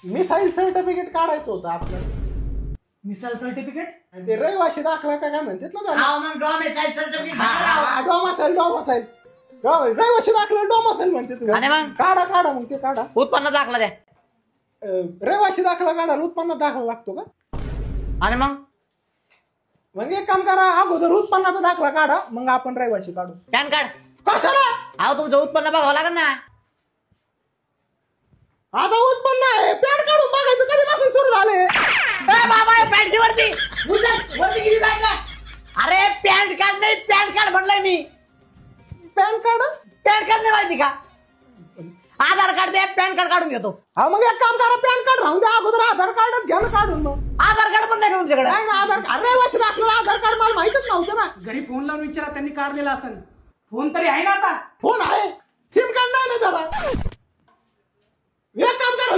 Missile certificate काढायचं होतं आपल्याला. मिसाईल सर्टिफिकेट आणि ते रहिवाशी दाखला काय म्हणतात ना त्याला. मग डॉमिसाईल सर्टिफिकेट डॉमासाईल रहिवाशी दाखला डॉमासाईल म्हणतात. आणि मग काढा काढा मग ते काढा. उत्पन्न दाखला द्या. रहिवाशी दाखला काढायला उत्पन्न दाखला लागतो का? आणि मग एक काम करा, अगोदर उत्पन्नाचा दाखला काढा, मग आपण रहिवाशी काढू. पॅन कार्ड कशाला? अहो तुमचं उत्पन्न बघावं लागेल ना. आता उत्पन्न आहे, पॅन काढून बघायचं कधीपासून सुरू झाले. बाबा पॅन्टी वरती वरती किती लागला. अरे पॅन कार्ड नाही, पॅन कार्ड म्हणलंय मी. पॅन कार्ड नाही माहिती का? आधार कार्ड दे, पॅन कार्ड काढून घेतो. हा मग एक काम करा, पॅन कार्ड राहून द्या, अगोदर आधार कार्डच घ्या ना काढून. मग आधार कार्ड पण नाही का तुमच्याकडे? आधार कार्ड रहिवाशी दाखला आधार कार्ड मला माहितच नव्हतं ना. घरी फोन लावून विचारा, त्यांनी काढलेला असेल. फोन तरी आहे ना आता? फोन आहे, सिम कार्ड नाही ना त्याला. एक काम करा